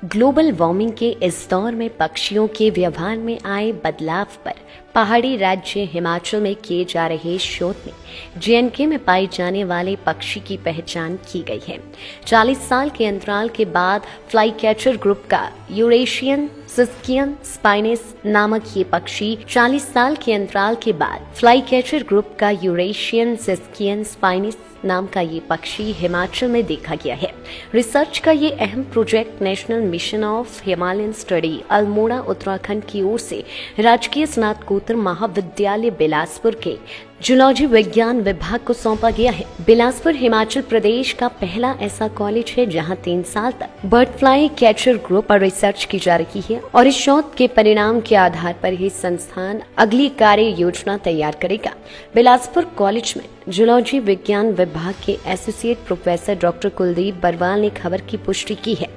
Global warming के इस दौर में पक्षियों के व्यवहार में आए बदलाव पर पहाड़ी राज्य हिमाचल में किए जा रहे शोध में जेएनके में पाए जाने वाले पक्षी की पहचान की गई है। 40 साल के अंतराल के बाद फ्लाई कैचर ग्रुप का यूरेशियन सिस्कियन स्पाइनस नामक ये पक्षी 40 साल के अंतराल के बाद फ्लाई कैचर ग्रुप का यूरेशियन सिस्कियन स्पाइनस नाम का ये पक्षी हिमाचल में देखा गया है। रिसर्च का ये अहम project national mission of Himalayan study Almora Uttarakhand की ओर से राजकीय स्नातकोत्तर महाविद्यालय बिलासपुर के जूलॉजी विज्ञान विभाग को सौंपा गया है। बिलासपुर हिमाचल प्रदेश का पहला ऐसा कॉलेज है जहां 3 साल तक बर्ड फ्लाई कैचर ग्रुप पर रिसर्च की जा रही है और इस शोध के परिणाम के आधार पर ही संस्थान अगली कार्य योजना तैयार करेगा। बिलासपुर कॉलेज में जूलॉजी विज्ञान विभाग के associate professor doctor Kuldeep Barwal ने खबर की पुष्टि की है।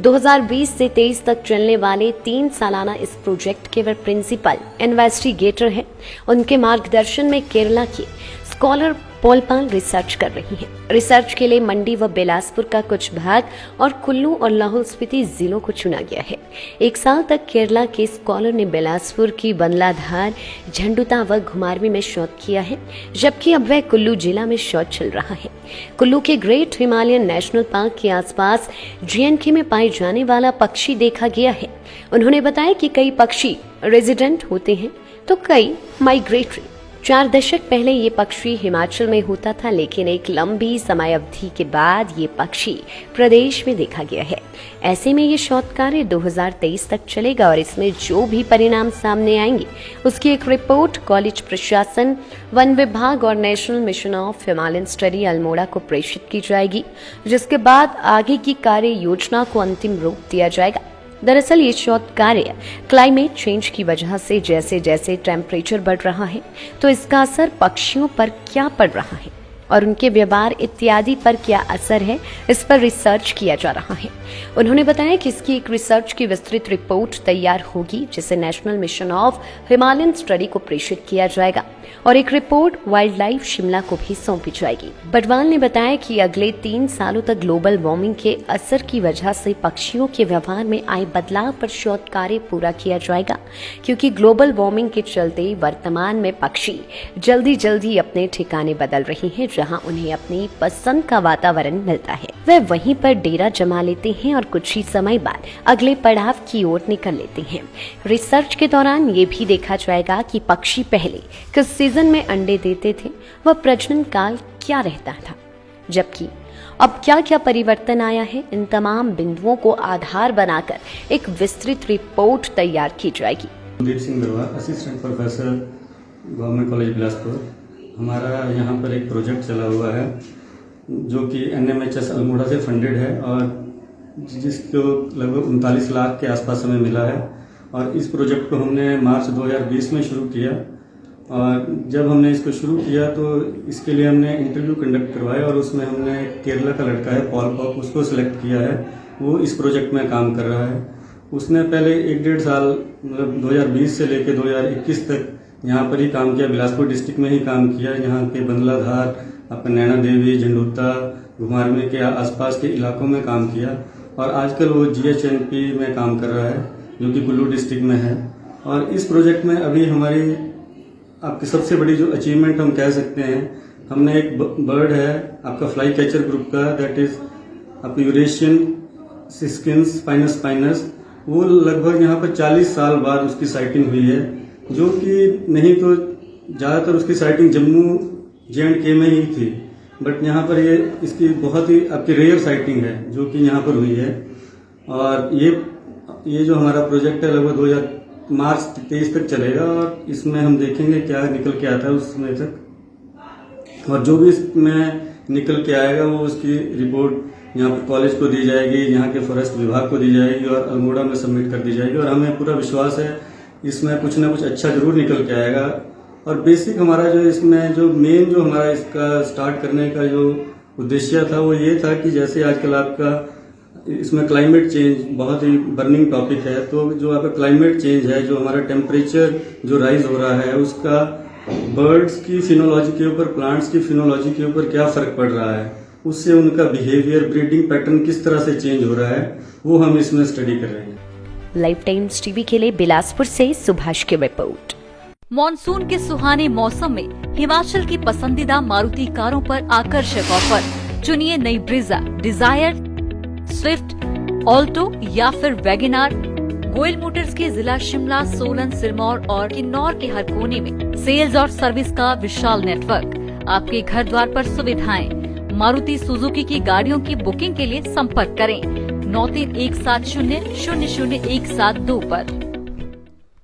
2020 से 23 तक चलने वाले 3 सालाना इस प्रोजेक्ट के वे प्रिंसिपल इन्वेस्टिगेटर हैं। उनके मार्गदर्शन में केरला की स्कॉलर पोलपाल रिसर्च कर रही हैं। रिसर्च के लिए मंडी व बिलासपुर का कुछ भाग और कुल्लू और लाहौल स्पीति जिलों को चुना गया है। 1 साल तक केरला के स्कॉलर ने बिलासपुर की बंदलाधार, झंडुता व घुमारवी में शोध किया है, जबकि अब वह कुल्लू जिला में शोध चल रहा है। कुल्लू के ग्रेट हिमालयन नेशनल पार्क के आसपास जेएनके में पाए जाने वाला पक्षी देखा गया है। उन्होंने बताया कि कई पक्षी रेजिडेंट होते हैं तो कई माइग्रेटरी। 4 दशक पहले ये पक्षी हिमाचल में होता था, लेकिन एक लंबी समय अवधि के बाद ये पक्षी प्रदेश में देखा गया है। ऐसे में ये शोध कार्य 2023 तक चलेगा और इसमें जो भी परिणाम सामने आएंगे उसकी एक रिपोर्ट कॉलेज प्रशासन, वन विभाग और national mission of Himalayan study Almora को प्रेषित की जाएगी, जिसके बाद आगे की कार्य योजना को अंतिम रूप दिया जाएगा। दरअसल ये शोध कार्य क्लाइमेट चेंज की वजह से जैसे जैसे टेम्परेचर बढ़ रहा है तो इसका असर पक्षियों पर क्या पड़ रहा है और उनके व्यवहार इत्यादि पर क्या असर है, इस पर रिसर्च किया जा रहा है। उन्होंने बताया कि इसकी एक रिसर्च की विस्तृत रिपोर्ट तैयार होगी जिसे national mission of Himalayan study को प्रेषित किया जाएगा और एक रिपोर्ट वाइल्ड लाइफ शिमला को भी सौंपी जाएगी। बटवाल ने बताया कि अगले 3 सालों तक ग्लोबल वार्मिंग के असर की वजह से पक्षियों के व्यवहार में आए बदलाव पर शोध कार्य पूरा किया जाएगा, क्योंकि ग्लोबल वार्मिंग के चलते वर्तमान में पक्षी जल्दी जल्दी अपने ठिकाने बदल रहे हैं। जहां उन्हें अपनी पसंद का वातावरण मिलता है वे वहीं पर डेरा जमा लेते हैं और कुछ ही समय बाद अगले पड़ाव की ओर निकल लेते हैं। रिसर्च के दौरान ये भी देखा जाएगा कि पक्षी पहले किस सीजन में अंडे देते थे व प्रजनन काल क्या रहता था, जबकि अब क्या क्या परिवर्तन आया है। इन तमाम बिंदुओं को आधार बनाकर एक विस्तृत रिपोर्ट तैयार की जाएगी। Kuldeep Singh Barwal, assistant professor, government college Bilaspur. हमारा यहाँ पर एक प्रोजेक्ट चला हुआ है जो कि NMHS अल्मोड़ा से फंडेड है और जिसको लगभग 39 लाख के आसपास हमें मिला है। और इस प्रोजेक्ट को हमने मार्च 2020 में शुरू किया और जब हमने इसको शुरू किया तो इसके लिए हमने इंटरव्यू कंडक्ट करवाए और उसमें हमने केरला का लड़का है पॉल पॉप, उसको सिलेक्ट किया है। वो इस प्रोजेक्ट में काम कर रहा है। उसने पहले 1-1.5 साल मतलब 2020 से लेकर 2021 तक यहाँ पर ही काम किया, बिलासपुर डिस्ट्रिक्ट में ही काम किया। यहाँ के बंदलाधार, आपका नैना देवी, झंडुता, घुमारवी के आसपास के इलाकों में काम किया और आजकल वो GHNP में काम कर रहा है जो कि कुल्लू डिस्ट्रिक्ट में है। और इस प्रोजेक्ट में अभी हमारी आपकी सबसे बड़ी जो अचीवमेंट हम कह सकते हैं, हमने एक बर्ड है आपका फ्लाई कैचर ग्रुप का, दैट इज आपका यूरेशियन सिस्कियन स्पाइनस। वो लगभग यहाँ पर 40 साल बाद उसकी साइटिंग हुई है, जो कि नहीं तो ज़्यादातर उसकी साइटिंग जम्मू J&K में ही थी, बट यहाँ पर ये इसकी बहुत ही आपकी रेयर साइटिंग है जो कि यहाँ पर हुई है। और ये जो हमारा प्रोजेक्ट है लगभग मार्च 23 तक चलेगा और इसमें हम देखेंगे क्या निकल के आता है उस समय तक। और जो भी इसमें निकल के आएगा वो उसकी रिपोर्ट यहाँ पर कॉलेज को दी जाएगी, यहाँ के फॉरेस्ट विभाग को दी जाएगी और अल्मोड़ा में सबमिट कर दी जाएगी। और हमें पूरा विश्वास है इसमें कुछ ना कुछ अच्छा जरूर निकल के आएगा। और बेसिक हमारा जो इसमें जो मेन जो हमारा इसका स्टार्ट करने का जो उद्देश्य था वो ये था कि जैसे आजकल आपका इसमें क्लाइमेट चेंज बहुत ही बर्निंग टॉपिक है, तो जो आपका क्लाइमेट चेंज है, जो हमारा टेम्परेचर जो राइज हो रहा है उसका बर्ड्स की फिनोलॉजी के ऊपर, प्लांट्स की फिनोलॉजी के ऊपर क्या फर्क पड़ रहा है। उससे उनका बिहेवियर, ब्रीडिंग पैटर्न किस तरह से चेंज हो रहा है, वो हम इसमें स्टडी कर रहे हैं। लाइफ टाइम्स टीवी के लिए बिलासपुर से सुभाष की रिपोर्ट। मॉनसून के सुहाने मौसम में हिमाचल की पसंदीदा मारुति कारों पर आकर्षक ऑफर। चुनिए नई ब्रीजा, डिजायर, स्विफ्ट, ऑल्टो या फिर वैगनार। गोयल मोटर्स के जिला शिमला, सोलन, सिरमौर और किन्नौर के हर कोने में सेल्स और सर्विस का विशाल नेटवर्क। आपके घर द्वार पर सुविधाएं। मारुति सुजुकी की गाड़ियों की बुकिंग के लिए संपर्क करें 9317000172 पर।